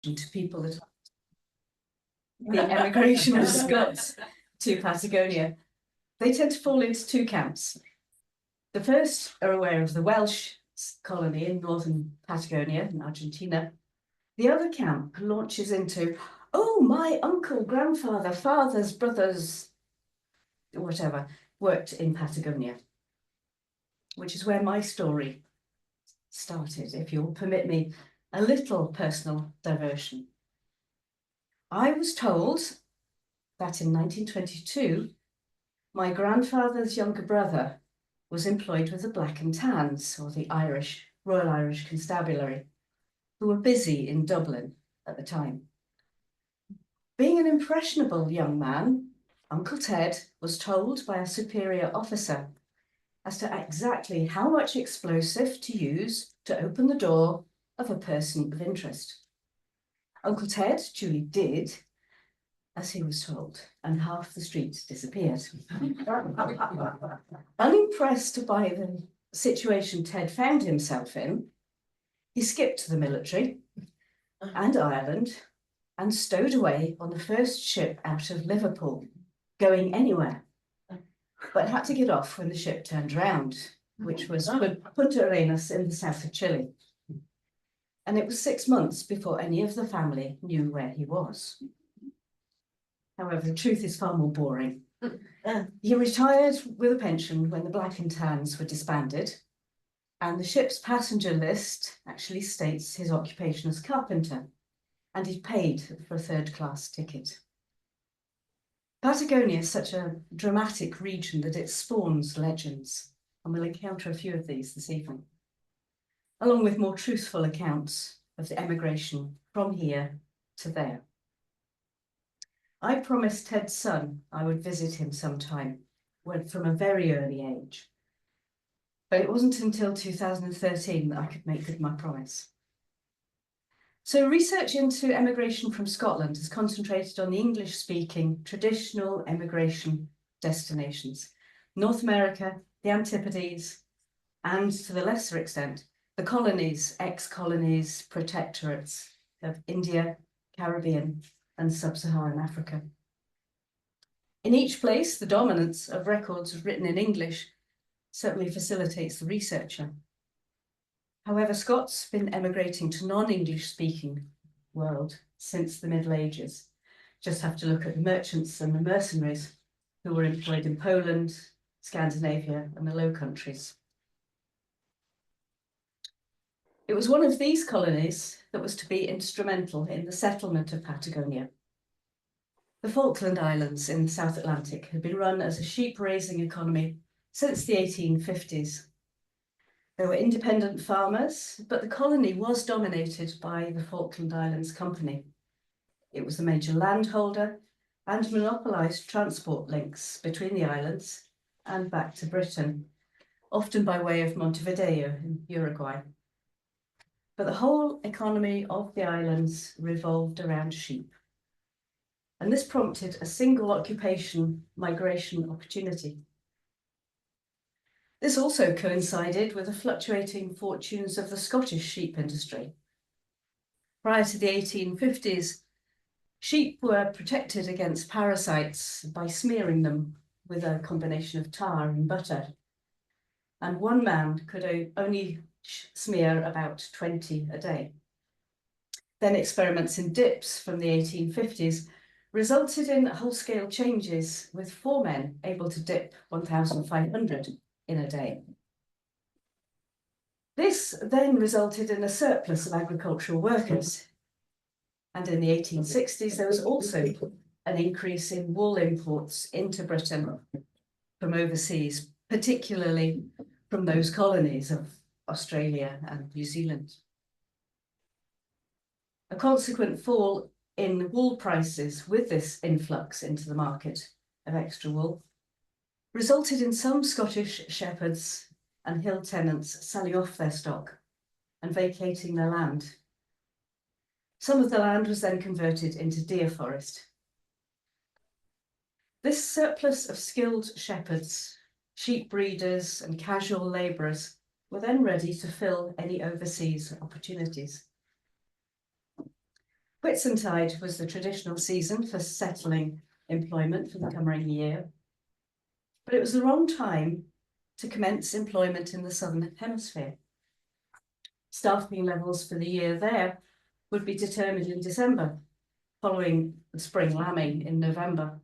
to people that the emigration of Scots to Patagonia, they tend to fall into two camps. The first are aware of the Welsh colony in northern Patagonia in Argentina. The other camp launches into, oh, my uncle, grandfather, father's brothers, whatever, worked in Patagonia, which is where my story started, if you'll permit me a little personal diversion. I was told that in 1922, my grandfather's younger brother was employed with the Black and Tans, or the Royal Irish Constabulary, who were busy in Dublin at the time. Being an impressionable young man, Uncle Ted was told by a superior officer as to exactly how much explosive to use to open the door of a person of interest. Uncle Ted duly did as he was told, and half the street disappeared. Unimpressed by the situation Ted found himself in, he skipped the military and Ireland and stowed away on the first ship out of Liverpool, going anywhere, but had to get off when the ship turned round, which was Punta Arenas in the south of Chile. And it was 6 months before any of the family knew where he was. However, the truth is far more boring. He retired with a pension when the Black and Tans were disbanded, and the ship's passenger list actually states his occupation as carpenter, and he paid for a third-class ticket. Patagonia is such a dramatic region that it spawns legends, and we'll encounter a few of these this evening, along with more truthful accounts of the emigration from here to there. I promised Ted's son I would visit him sometime, from a very early age. But it wasn't until 2013 that I could make good my promise. So research into emigration from Scotland has concentrated on the English-speaking traditional emigration destinations, North America, the Antipodes, and to the lesser extent, the colonies, ex-colonies, protectorates of India, Caribbean, and sub-Saharan Africa. In each place, the dominance of records written in English certainly facilitates the researcher. However, Scots have been emigrating to non-English speaking world since the Middle Ages. Just have to look at the merchants and the mercenaries who were employed in Poland, Scandinavia, and the Low Countries. It was one of these colonies that was to be instrumental in the settlement of Patagonia. The Falkland Islands in the South Atlantic had been run as a sheep-raising economy since the 1850s. There were independent farmers, but the colony was dominated by the Falkland Islands Company. It was the major landholder and monopolised transport links between the islands and back to Britain, often by way of Montevideo in Uruguay. But the whole economy of the islands revolved around sheep. And this prompted a single occupation migration opportunity. This also coincided with the fluctuating fortunes of the Scottish sheep industry. Prior to the 1850s, sheep were protected against parasites by smearing them with a combination of tar and butter. And one man could only smear about 20 a day. Then experiments in dips from the 1850s resulted in whole-scale changes, with 4 men able to dip 1,500 in a day. This then resulted in a surplus of agricultural workers. And in the 1860s, there was also an increase in wool imports into Britain from overseas, particularly from those colonies of Australia and New Zealand. A consequent fall in wool prices with this influx into the market of extra wool resulted in some Scottish shepherds and hill tenants selling off their stock and vacating their land. Some of the land was then converted into deer forest. This surplus of skilled shepherds, sheep breeders, and casual labourers were then ready to fill any overseas opportunities. Whitsuntide was the traditional season for settling employment for the coming year, but it was the wrong time to commence employment in the Southern Hemisphere. Staffing levels for the year there would be determined in December, following the spring lambing in November.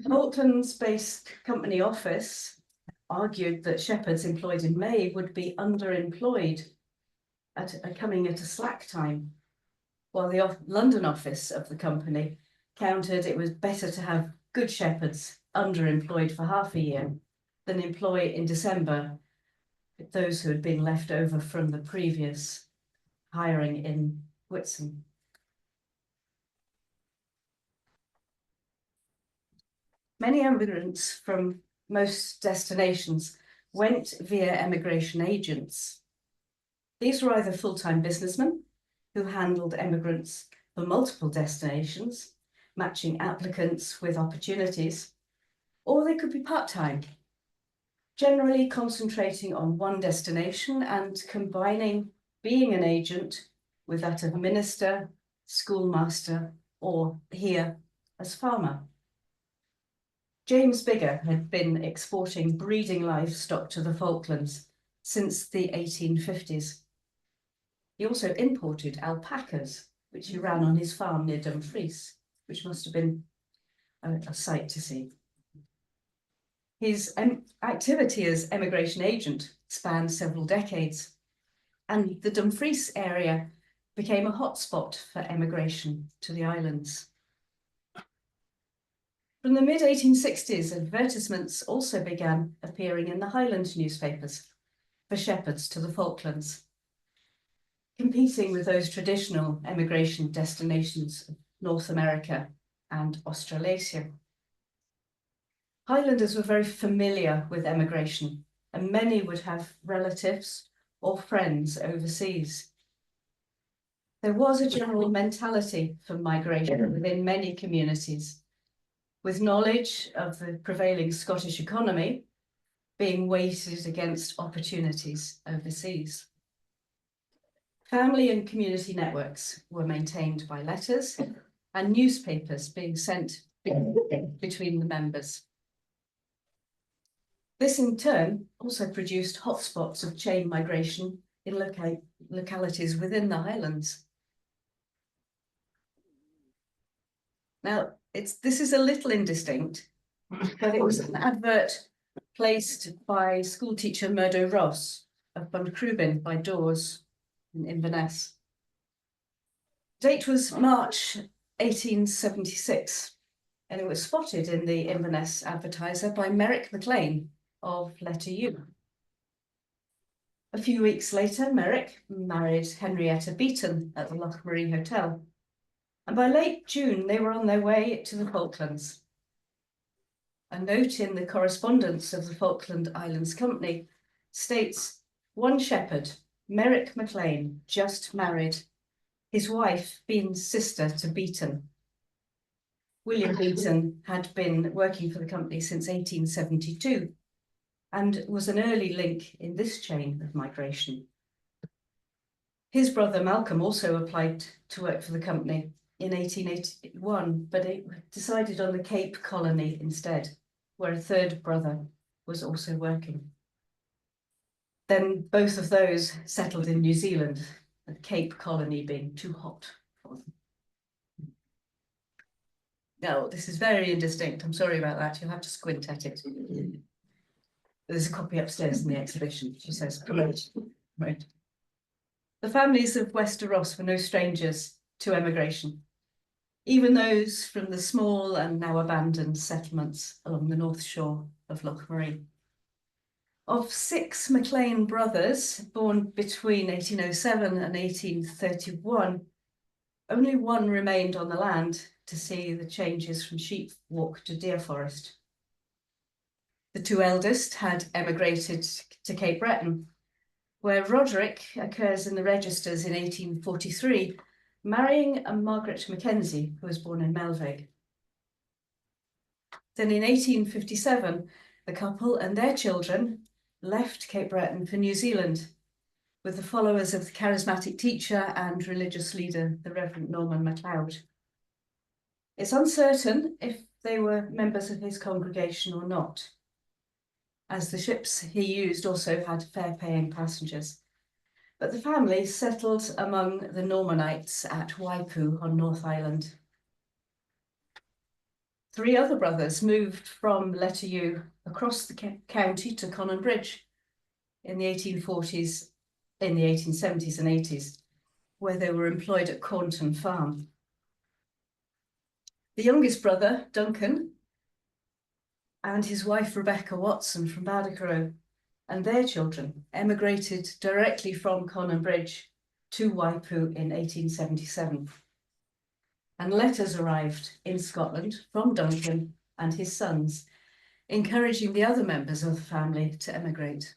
Falklands-based company office argued that shepherds employed in May would be underemployed coming at a slack time, while the London office of the company countered it was better to have good shepherds underemployed for half a year than employ in December those who had been left over from the previous hiring in Whitsun. Many immigrants from most destinations went via emigration agents. These were either full-time businessmen who handled immigrants for multiple destinations, matching applicants with opportunities, or they could be part-time, generally concentrating on one destination and combining being an agent with that of minister, schoolmaster, or here as farmer. James Bigger had been exporting breeding livestock to the Falklands since the 1850s. He also imported alpacas, which he ran on his farm near Dumfries, which must have been a sight to see. His activity as emigration agent spanned several decades, and the Dumfries area became a hotspot for emigration to the islands. From the mid-1860s, advertisements also began appearing in the Highland newspapers for shepherds to the Falklands, competing with those traditional emigration destinations of North America and Australasia. Highlanders were very familiar with emigration, and many would have relatives or friends overseas. There was a general mentality for migration within many communities, with knowledge of the prevailing Scottish economy being weighted against opportunities overseas. Family and community networks were maintained by letters and newspapers being sent between the members. This in turn also produced hotspots of chain migration in localities within the Highlands. Now, this is a little indistinct, but it was an advert placed by schoolteacher Murdo Ross of Buncrubin by Dawes in Inverness. Date was March 1876, and it was spotted in the Inverness Advertiser by Merrick MacLean of Letter U. A few weeks later, Merrick married Henrietta Beaton at the Lochmarie Hotel, and by late June they were on their way to the Falklands. A note in the correspondence of the Falkland Islands Company states, one shepherd, Merrick MacLean, just married, his wife being sister to Beaton. William Beaton had been working for the company since 1872 and was an early link in this chain of migration. His brother Malcolm also applied to work for the company in 1881, but it decided on the Cape Colony instead, where a third brother was also working. Then both of those settled in New Zealand, the Cape Colony being too hot for them. Now, this is very indistinct. I'm sorry about that. You'll have to squint at it. There's a copy upstairs in the exhibition. She says, right. The families of Wester Ross were no strangers to emigration, even those from the small and now abandoned settlements along the north shore of Lochmarie. Of 6 MacLean brothers born between 1807 and 1831, only one remained on the land to see the changes from sheep walk to deer forest. The 2 eldest had emigrated to Cape Breton, where Roderick occurs in the registers in 1843, marrying a Margaret Mackenzie, who was born in Melvig. Then in 1857, the couple and their children left Cape Breton for New Zealand, with the followers of the charismatic teacher and religious leader, the Reverend Norman MacLeod. It's uncertain if they were members of his congregation or not, as the ships he used also had fare-paying passengers. But the family settled among the Normanites at Waipu on North Island. 3 other brothers moved from Letteryu across the county to Conan Bridge in the 1840s, in the 1870s and 80s, where they were employed at Cornton Farm. The youngest brother, Duncan, and his wife, Rebecca Watson from Badacharo, and their children emigrated directly from Conan Bridge to Waipu in 1877. And letters arrived in Scotland from Duncan and his sons, encouraging the other members of the family to emigrate.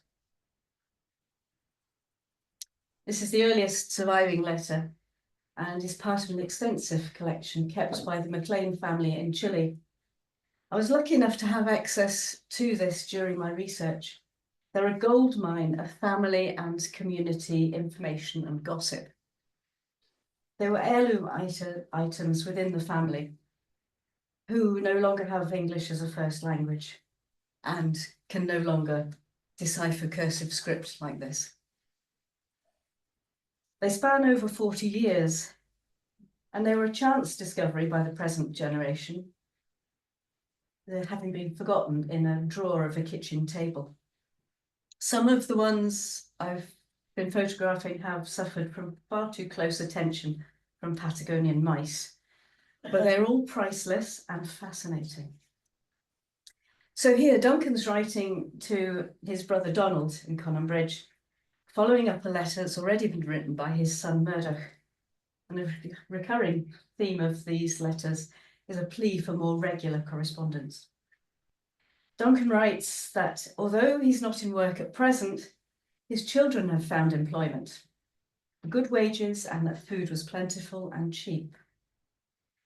This is the earliest surviving letter and is part of an extensive collection kept by the MacLean family in Chile. I was lucky enough to have access to this during my research. They're a goldmine of family and community information and gossip. They were heirloom items within the family who no longer have English as a first language and can no longer decipher cursive script like this. They span over 40 years, and they were a chance discovery by the present generation, they're having been forgotten in a drawer of a kitchen table. Some of the ones I've been photographing have suffered from far too close attention from Patagonian mice, but they're all priceless and fascinating. So here, Duncan's writing to his brother Donald in Conan Bridge, following up a letter that's already been written by his son Murdoch. And a recurring theme of these letters is a plea for more regular correspondence. Duncan writes that although he's not in work at present, his children have found employment, good wages, and that food was plentiful and cheap.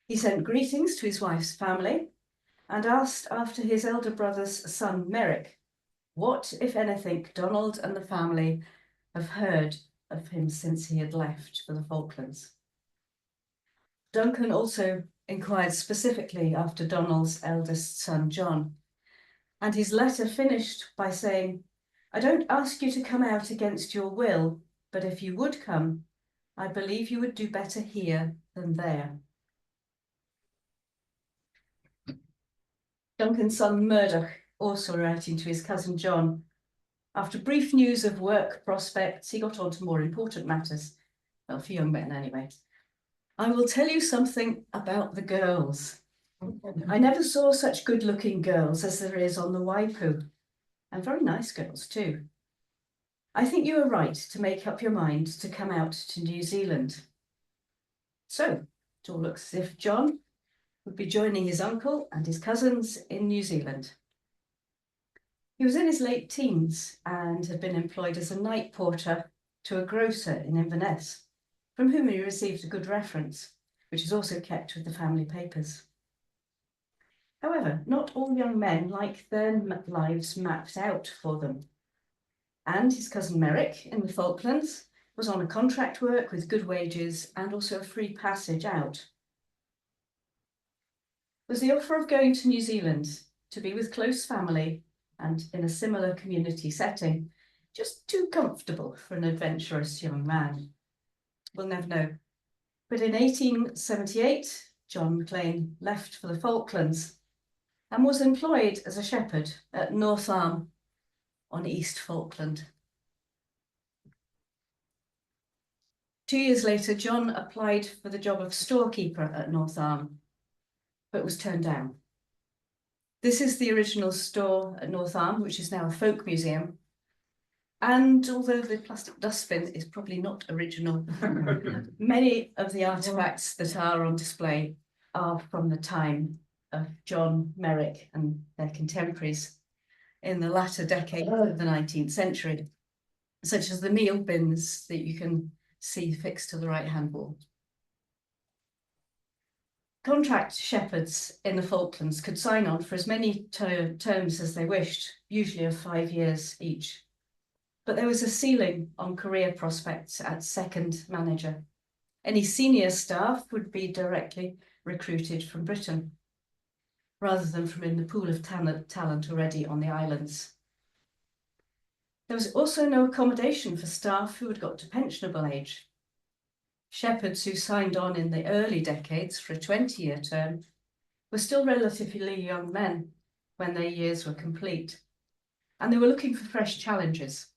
He sent greetings to his wife's family and asked after his elder brother's son Merrick, what, if anything, Donald and the family have heard of him since he had left for the Falklands. Duncan also inquired specifically after Donald's eldest son, John, and his letter finished by saying, I don't ask you to come out against your will, but if you would come, I believe you would do better here than there. Duncan's son Murdoch, also writing to his cousin John, after brief news of work prospects, he got on to more important matters. Well, for young men anyway. I will tell you something about the girls. I never saw such good-looking girls as there is on the Waipu, and very nice girls too. I think you are right to make up your mind to come out to New Zealand. So it all looks as if John would be joining his uncle and his cousins in New Zealand. He was in his late teens and had been employed as a night porter to a grocer in Inverness, from whom he received a good reference, which is also kept with the family papers. However, not all young men like their lives mapped out for them. And his cousin Merrick in the Falklands was on a contract work with good wages and also a free passage out. Was the offer of going to New Zealand to be with close family and in a similar community setting just too comfortable for an adventurous young man? We'll never know. But in 1878, John MacLean left for the Falklands and was employed as a shepherd at North Arm on East Falkland. 2 years later, John applied for the job of storekeeper at North Arm, but was turned down. This is the original store at North Arm, which is now a folk museum. And although the plastic dustbin is probably not original, many of the artefacts that are on display are from the time of John, Merrick and their contemporaries in the latter decade of the 19th century, such as the meal bins that you can see fixed to the right-hand wall. Contract shepherds in the Falklands could sign on for as many terms as they wished, usually of 5 years each. but there was a ceiling on career prospects at second manager. Any senior staff would be directly recruited from Britain, rather than from in the pool of talent already on the islands. There was also no accommodation for staff who had got to pensionable age. Shepherds who signed on in the early decades for a 20-year term were still relatively young men when their years were complete, and they were looking for fresh challenges.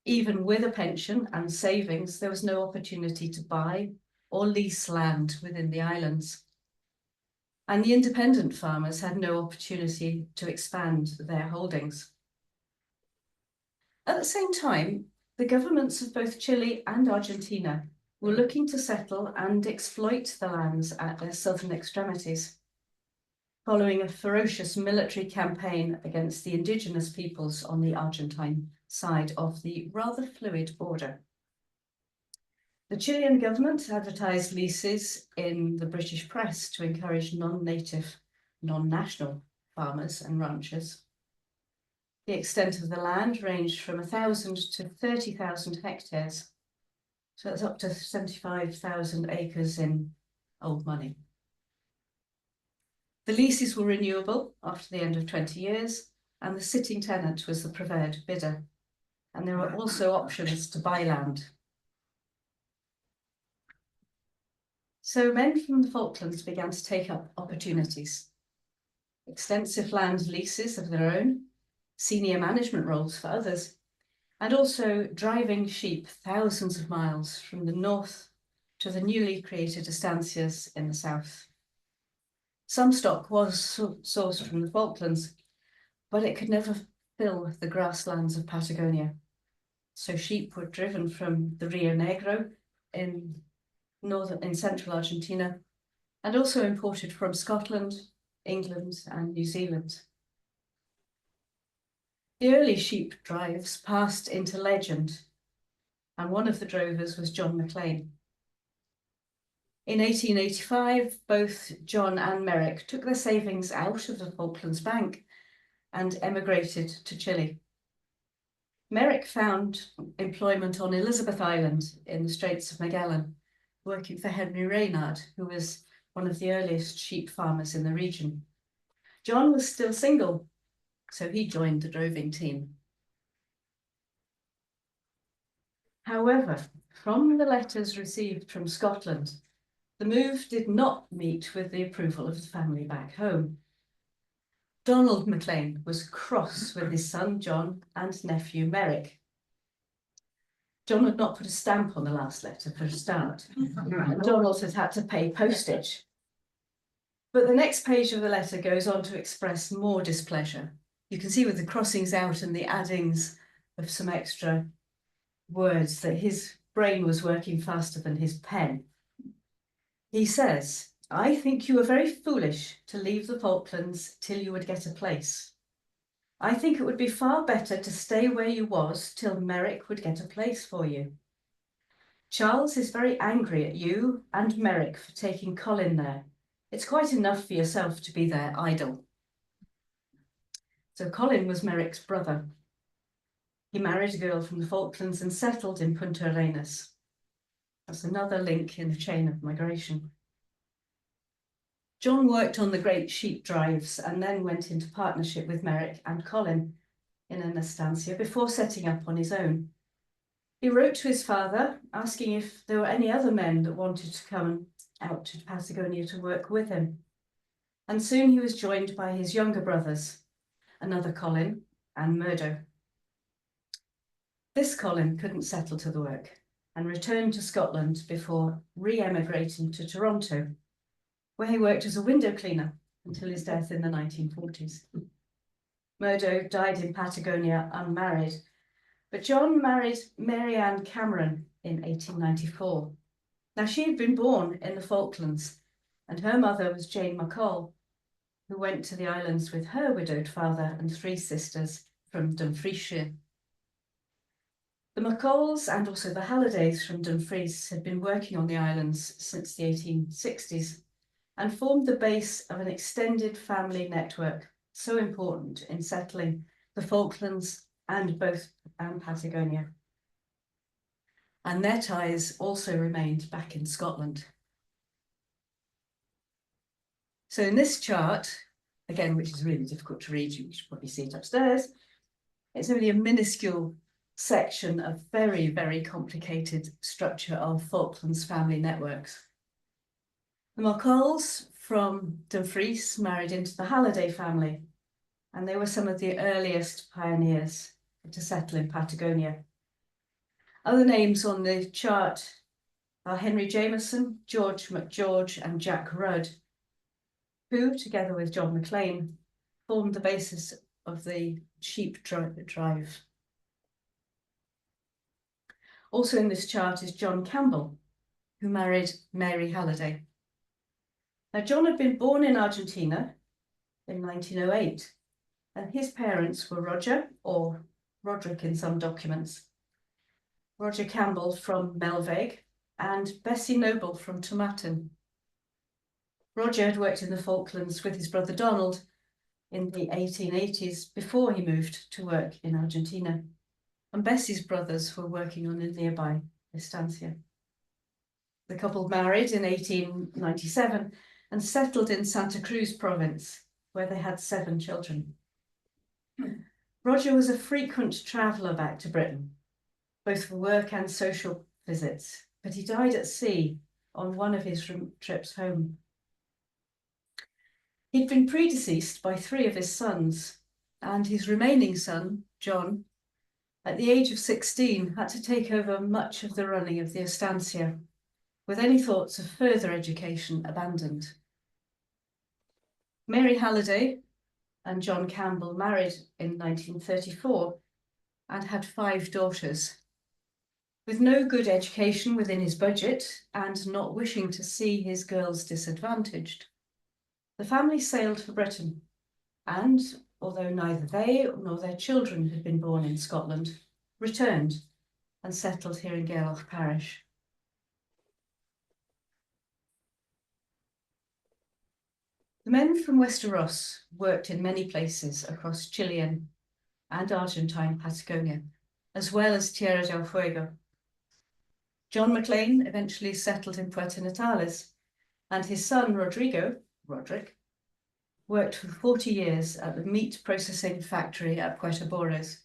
Even with a pension and savings, there was no opportunity to buy or lease land within the islands. And the independent farmers had no opportunity to expand their holdings. At the same time, the governments of both Chile and Argentina were looking to settle and exploit the lands at their southern extremities, following a ferocious military campaign against the indigenous peoples on the Argentine side of the rather fluid border. The Chilean government advertised leases in the British press to encourage non-native, non-national farmers and ranchers. The extent of the land ranged from 1,000 to 30,000 hectares, so that's up to 75,000 acres in old money. The leases were renewable after the end of 20 years, and the sitting tenant was the preferred bidder. And there were also options to buy land. So men from the Falklands began to take up opportunities. Extensive land leases of their own, senior management roles for others, and also driving sheep thousands of miles from the north to the newly created estancias in the south. Some stock was sourced from the Falklands, but it could never fill the grasslands of Patagonia. So sheep were driven from the Rio Negro in central Argentina, and also imported from Scotland, England, and New Zealand. The early sheep drives passed into legend, and one of the drovers was John McLean. In 1885, both John and Merrick took their savings out of the Falklands Bank and emigrated to Chile. Merrick found employment on Elizabeth Island in the Straits of Magellan, working for Henry Reynard, who was one of the earliest sheep farmers in the region. John was still single, so he joined the droving team. However, from the letters received from Scotland, the move did not meet with the approval of the family back home. Donald McLean was cross with his son John and nephew Merrick. John had not put a stamp on the last letter for a start, and Donald had to pay postage. But the next page of the letter goes on to express more displeasure. You can see with the crossings out and the addings of some extra words that his brain was working faster than his pen. He says, "I think you were very foolish to leave the Falklands till you would get a place. I think it would be far better to stay where you was till Merrick would get a place for you. Charles is very angry at you and Merrick for taking Colin there. It's quite enough for yourself to be there idle." So Colin was Merrick's brother. He married a girl from the Falklands and settled in Punta Arenas. That's another link in the chain of migration. John worked on the great sheep drives and then went into partnership with Merrick and Colin in an estancia before setting up on his own. He wrote to his father asking if there were any other men that wanted to come out to Patagonia to work with him. And soon he was joined by his younger brothers, another Colin and Murdo. This Colin couldn't settle to the work and returned to Scotland before re-emigrating to Toronto, where he worked as a window cleaner until his death in the 1940s. Murdo died in Patagonia unmarried, but John married Mary Ann Cameron in 1894. Now, she had been born in the Falklands, and her mother was Jane McCall, who went to the islands with her widowed father and 3 sisters from Dumfriesshire. The McCalls and also the Hallidays from Dumfries had been working on the islands since the 1860s and formed the base of an extended family network so important in settling the Falklands and Patagonia. And their ties also remained back in Scotland. So in this chart, again, which is really difficult to read, you should probably see it upstairs, it's only a minuscule section of very, very complicated structure of Falklands family networks. The Marcolls from Dumfries married into the Halliday family, and they were some of the earliest pioneers to settle in Patagonia. Other names on the chart are Henry Jameson, George MacGeorge, and Jack Rudd, who, together with John McLean, formed the basis of the sheep drive. Also in this chart is John Campbell, who married Mary Halliday. Now, John had been born in Argentina in 1908, and his parents were Roger, or Roderick in some documents, Roger Campbell from Melveg, and Bessie Noble from Tomatin. Roger had worked in the Falklands with his brother Donald in the 1880s before he moved to work in Argentina, and Bessie's brothers were working on a nearby estancia. The couple married in 1897 and settled in Santa Cruz province, where they had 7 children. Roger was a frequent traveller back to Britain, both for work and social visits, but he died at sea on one of his trips home. He'd been predeceased by 3 of his sons, and his remaining son, John, at the age of 16, had to take over much of the running of the estancia, with any thoughts of further education abandoned. Mary Halliday and John Campbell married in 1934 and had 5 daughters. With no good education within his budget and not wishing to see his girls disadvantaged, the family sailed for Britain, and although neither they nor their children had been born in Scotland, returned and settled here in Gairloch parish. The men from Westeros worked in many places across Chilean and Argentine Patagonia, as well as Tierra del Fuego. John McLean eventually settled in Puerto Natales, and his son Roderick, worked for 40 years at the meat processing factory at Puerto Boras.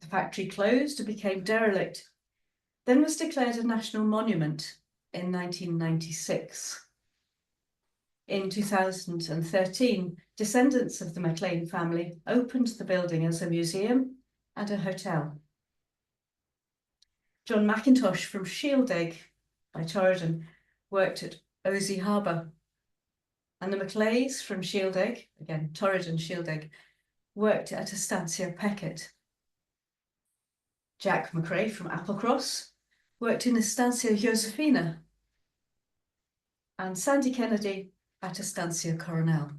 The factory closed and became derelict, then was declared a national monument in 1996. In 2013, descendants of the McLean family opened the building as a museum and a hotel. John McIntosh from Shieldaig by Torridon worked at Osey Harbour, and the Macleays from Shieldaig, again Torridon Shieldaig, worked at Estancia Peckett. Jack McRae from Applecross worked in Estancia Josefina, and Sandy Kennedy at Estancia Coronel.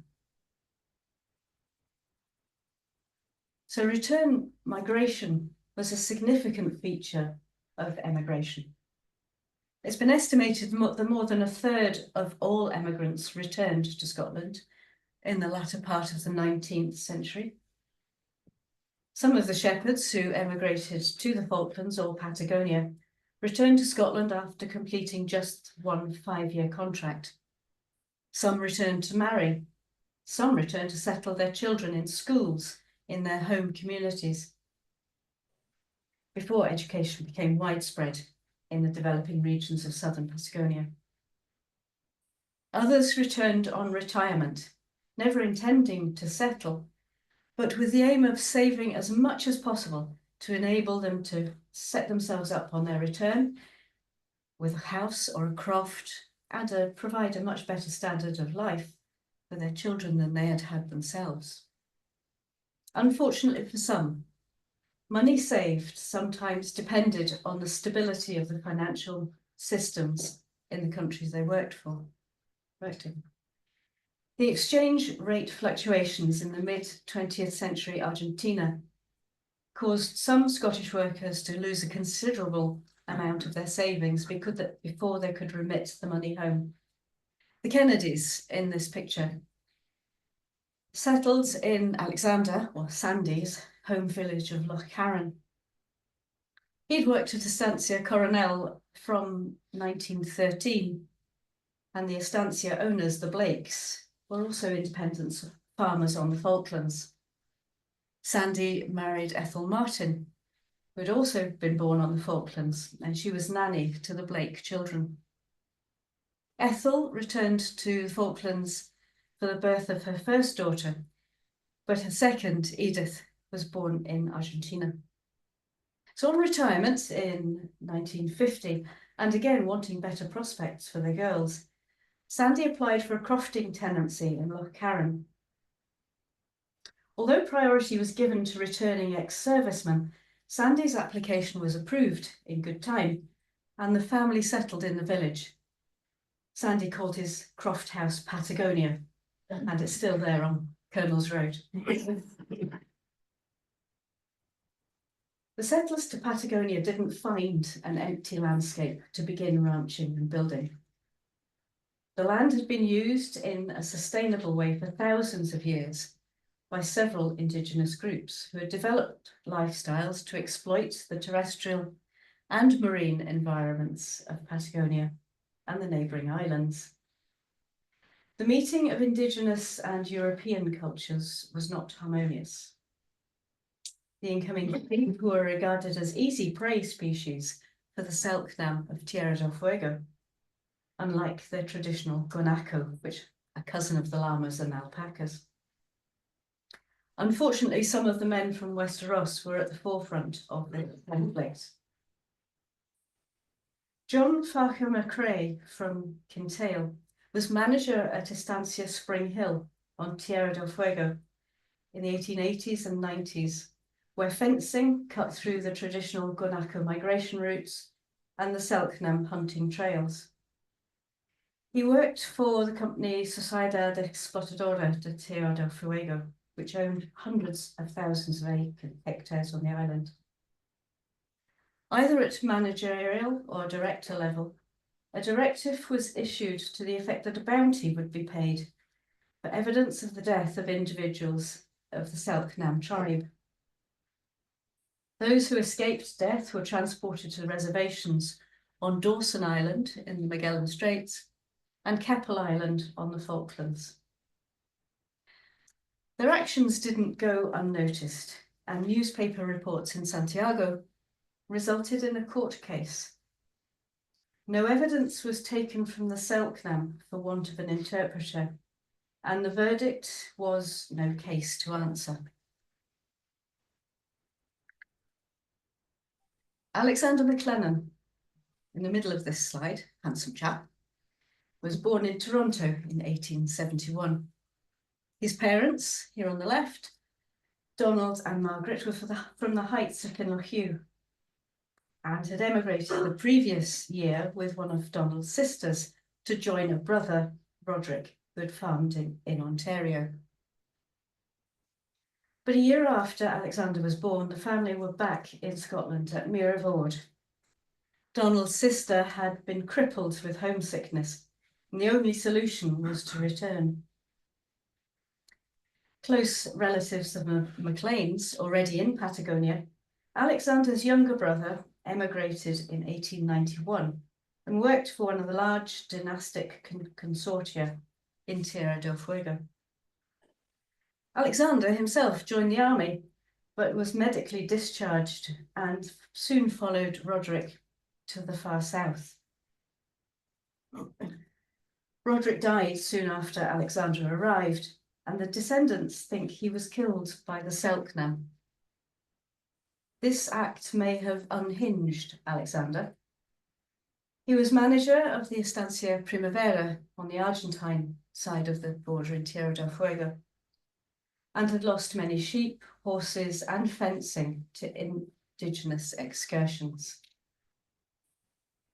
So return migration was a significant feature of emigration. It's been estimated that more than 1/3 of all emigrants returned to Scotland in the latter part of the 19th century. Some of the shepherds who emigrated to the Falklands or Patagonia returned to Scotland after completing just one 5-year contract. Some returned to marry. Some returned to settle their children in schools in their home communities, before education became widespread in the developing regions of southern Patagonia. Others returned on retirement, never intending to settle, but with the aim of saving as much as possible to enable them to set themselves up on their return with a house or a croft and provide a much better standard of life for their children than they had had themselves. Unfortunately for some, money saved sometimes depended on the stability of the financial systems in the countries they worked in. The exchange rate fluctuations in the mid-20th century Argentina caused some Scottish workers to lose a considerable amount of their savings before they could remit the money home. The Kennedys in this picture settled in Alexander, or Sandys, home village of Loch Carron. He'd worked at Estancia Coronel from 1913, and the estancia owners, the Blakes, were also independent farmers on the Falklands. Sandy married Ethel Martin, who had also been born on the Falklands, and she was nanny to the Blake children. Ethel returned to the Falklands for the birth of her first daughter, but her second, Edith, was born in Argentina. So on retirement in 1950, and again wanting better prospects for the girls, Sandy applied for a crofting tenancy in Loch Carron. Although priority was given to returning ex-servicemen, Sandy's application was approved in good time, and the family settled in the village. Sandy called his croft house Patagonia, and it's still there on Colonel's Road. The settlers to Patagonia didn't find an empty landscape to begin ranching and building. The land had been used in a sustainable way for thousands of years by several indigenous groups who had developed lifestyles to exploit the terrestrial and marine environments of Patagonia and the neighbouring islands. The meeting of indigenous and European cultures was not harmonious. The incoming people, who were regarded as easy prey species for the Selknam of Tierra del Fuego, unlike their traditional guanaco, which are a cousin of the llamas and alpacas. Unfortunately, some of the men from Westeros were at the forefront of the conflict. John Farquhar McRae from Kintail was manager at Estancia Spring Hill on Tierra del Fuego in the 1880s and 90s, where fencing cut through the traditional guanaco migration routes and the Selknam hunting trails. He worked for the company Sociedad Explotadora de Tierra del Fuego, which owned hundreds of thousands of hectares on the island. Either at managerial or director level, a directive was issued to the effect that a bounty would be paid for evidence of the death of individuals of the Selknam tribe. Those who escaped death were transported to the reservations on Dawson Island in the Magellan Straits and Keppel Island on the Falklands. Their actions didn't go unnoticed, and newspaper reports in Santiago resulted in a court case. No evidence was taken from the Selknam for want of an interpreter, and the verdict was no case to answer. Alexander McLennan, in the middle of this slide, handsome chap, was born in Toronto in 1871. His parents, here on the left, Donald and Margaret, were from the Heights of Kinlochew and had emigrated the previous year with one of Donald's sisters to join a brother, Roderick, who had farmed in Ontario. But a year after Alexander was born, the family were back in Scotland at Mirravoord. Donald's sister had been crippled with homesickness, and the only solution was to return. Close relatives of the MacLeans, already in Patagonia, Alexander's younger brother emigrated in 1891 and worked for one of the large dynastic consortia in Tierra del Fuego. Alexander himself joined the army, but was medically discharged and soon followed Roderick to the far south. Roderick died soon after Alexander arrived, and the descendants think he was killed by the Selknam. This act may have unhinged Alexander. He was manager of the Estancia Primavera on the Argentine side of the border in Tierra del Fuego, and had lost many sheep, horses, and fencing to indigenous excursions.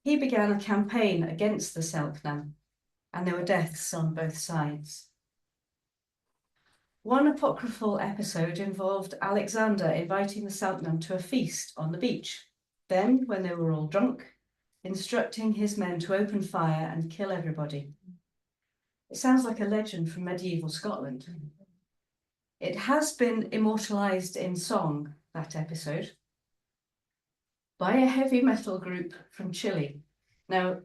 He began a campaign against the Selknam, and there were deaths on both sides. One apocryphal episode involved Alexander inviting the Selknam to a feast on the beach. Then, when they were all drunk, instructing his men to open fire and kill everybody. It sounds like a legend from medieval Scotland. It has been immortalised in song, that episode, by a heavy metal group from Chile. Now,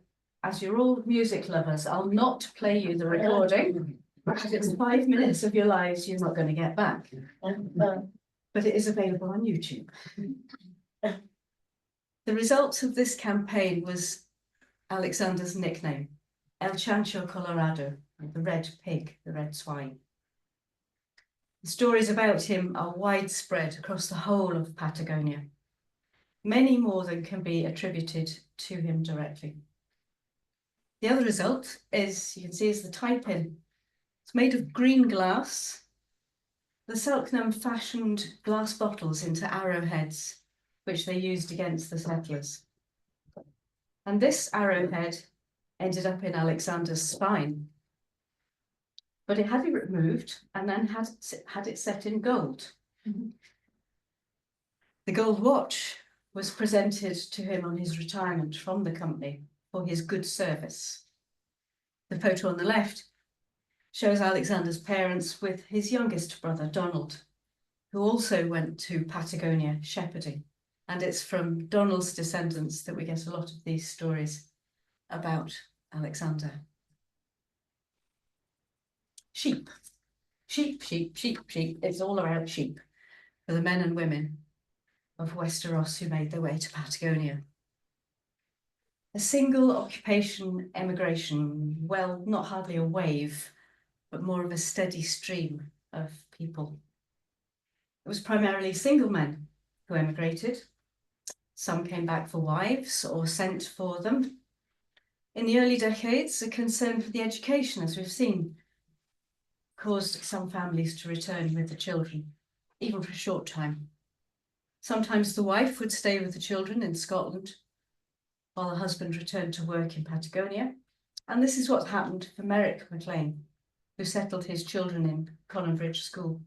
as you're all music lovers, I'll not play you the recording, because it's 5 minutes of your lives you're not going to get back. But it is available on YouTube. The result of this campaign was Alexander's nickname, El Chancho Colorado, the red pig, the red swine. The stories about him are widespread across the whole of Patagonia, many more than can be attributed to him directly. The other result is, you can see, is the tie-pin. It's made of green glass. The Selknam fashioned glass bottles into arrowheads, which they used against the settlers. And this arrowhead ended up in Alexander's spine. But it had it removed and then had it set in gold. The gold watch was presented to him on his retirement from the company for his good service. The photo on the left shows Alexander's parents with his youngest brother, Donald, who also went to Patagonia shepherding. And it's from Donald's descendants that we get a lot of these stories about Alexander. Sheep. Sheep, sheep, sheep, sheep. It's all about sheep for the men and women of Westeros who made their way to Patagonia. A single occupation emigration, well, not hardly a wave, but more of a steady stream of people. It was primarily single men who emigrated. Some came back for wives or sent for them. In the early decades, a concern for the education, as we've seen, caused some families to return with the children, even for a short time. Sometimes the wife would stay with the children in Scotland, while the husband returned to work in Patagonia. And this is what happened for Merrick MacLean, who settled his children in Cononbridge School.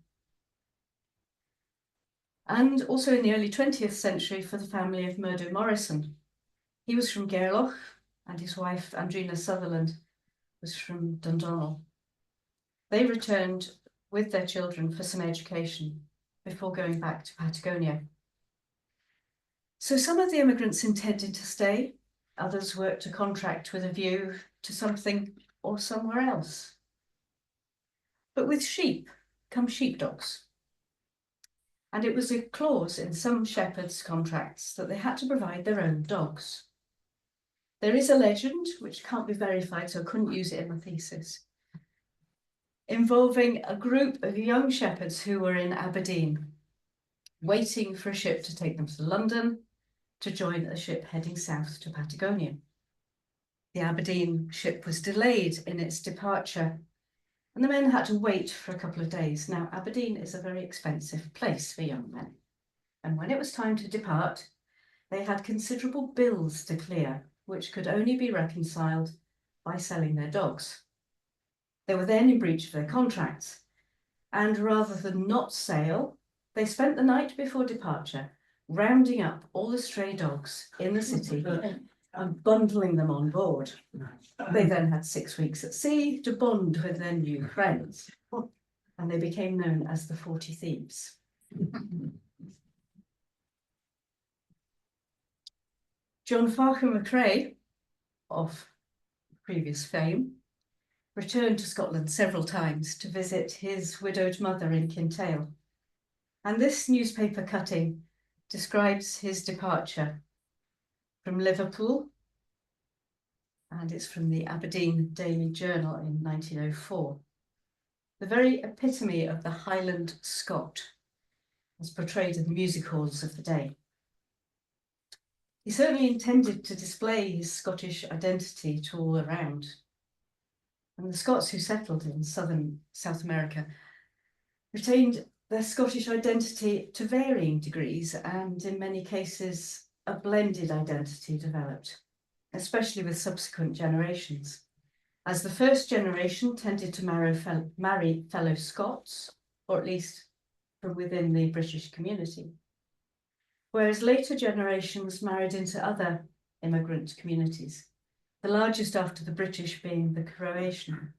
And also in the early 20th century for the family of Murdo Morrison. He was from Gairloch, and his wife, Andrina Sutherland, was from Dundonald. They returned with their children for some education before going back to Patagonia. So some of the immigrants intended to stay, others worked a contract with a view to something or somewhere else. But with sheep come sheepdogs. And it was a clause in some shepherds' contracts that they had to provide their own dogs. There is a legend, which can't be verified, so I couldn't use it in my thesis, involving a group of young shepherds who were in Aberdeen, waiting for a ship to take them to London to join a ship heading south to Patagonia. The Aberdeen ship was delayed in its departure, and the men had to wait for a couple of days. Now, Aberdeen is a very expensive place for young men, and when it was time to depart, they had considerable bills to clear, which could only be reconciled by selling their dogs. They were then in breach of their contracts, and rather than not sail, they spent the night before departure rounding up all the stray dogs in the city and bundling them on board. They then had 6 weeks at sea to bond with their new friends, and they became known as the 40 Thieves. John Farquhar McRae, of previous fame, returned to Scotland several times to visit his widowed mother in Kintail. And this newspaper cutting describes his departure from Liverpool, and it's from the Aberdeen Daily Journal in 1904. The very epitome of the Highland Scot, as portrayed in the music halls of the day. He certainly intended to display his Scottish identity to all around. And the Scots who settled in southern South America retained their Scottish identity to varying degrees, and in many cases, a blended identity developed, especially with subsequent generations, as the first generation tended to marry fellow Scots, or at least from within the British community, whereas later generations married into other immigrant communities, the largest after the British being the Croatian.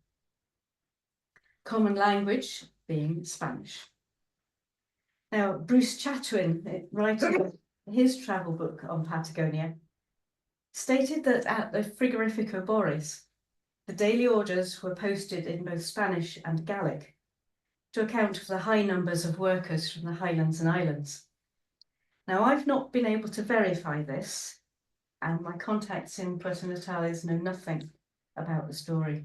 Common language being Spanish. Now, Bruce Chatwin, writing his travel book on Patagonia, stated that at the Frigorifico Boris, the daily orders were posted in both Spanish and Gallic to account for the high numbers of workers from the highlands and islands. Now, I've not been able to verify this, and my contacts in Puerto Natales know nothing about the story.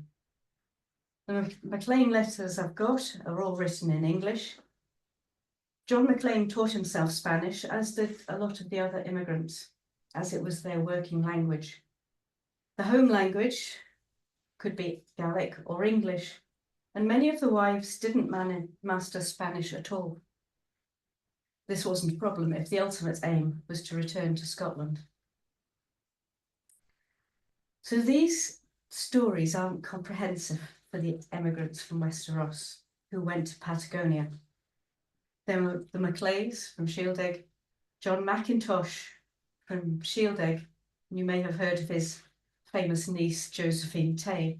The Maclean letters I've got are all written in English. John Maclean taught himself Spanish, as did a lot of the other immigrants, as it was their working language. The home language could be Gallic or English, and many of the wives didn't master Spanish at all. This wasn't a problem if the ultimate aim was to return to Scotland. So these stories aren't comprehensive for the emigrants from Westeros who went to Patagonia. There were the Macleays from Shieldaig, John Mackintosh from Shieldaig, and you may have heard of his famous niece, Josephine Tay.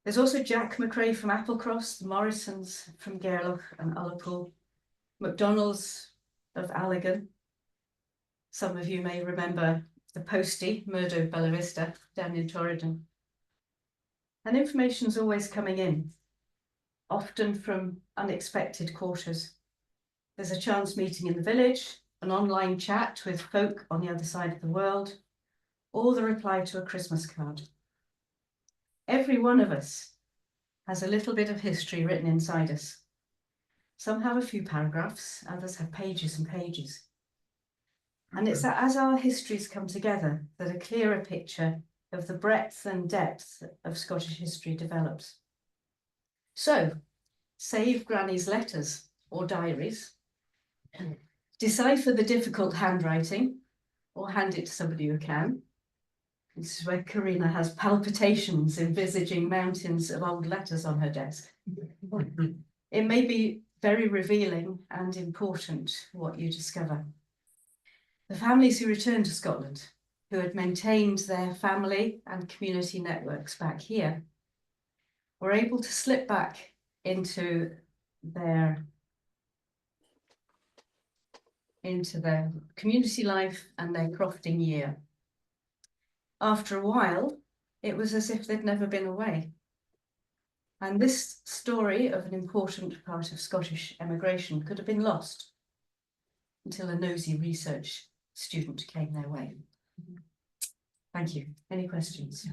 There's also Jack McRae from Applecross, the Morrisons from Gairloch and Ullapool, MacDonalds of Allegan. Some of you may remember the Postie, Murdo Bellavista, down in Torridon. And information's always coming in, often from unexpected quarters. There's a chance meeting in the village, an online chat with folk on the other side of the world, or the reply to a Christmas card. Every one of us has a little bit of history written inside us. Some have a few paragraphs, others have pages and pages. And it's as our histories come together that a clearer picture of the breadth and depth of Scottish history develops. So, save Granny's letters or diaries, decipher the difficult handwriting, or hand it to somebody who can. This is where Karina has palpitations envisaging mountains of old letters on her desk. It may be very revealing and important what you discover. The families who returned to Scotland, who had maintained their family and community networks back here, were able to slip back into their community life and their crofting year. After a while, it was as if they'd never been away. And this story of an important part of Scottish emigration could have been lost until a nosy research student came their way. Thank you. Any questions?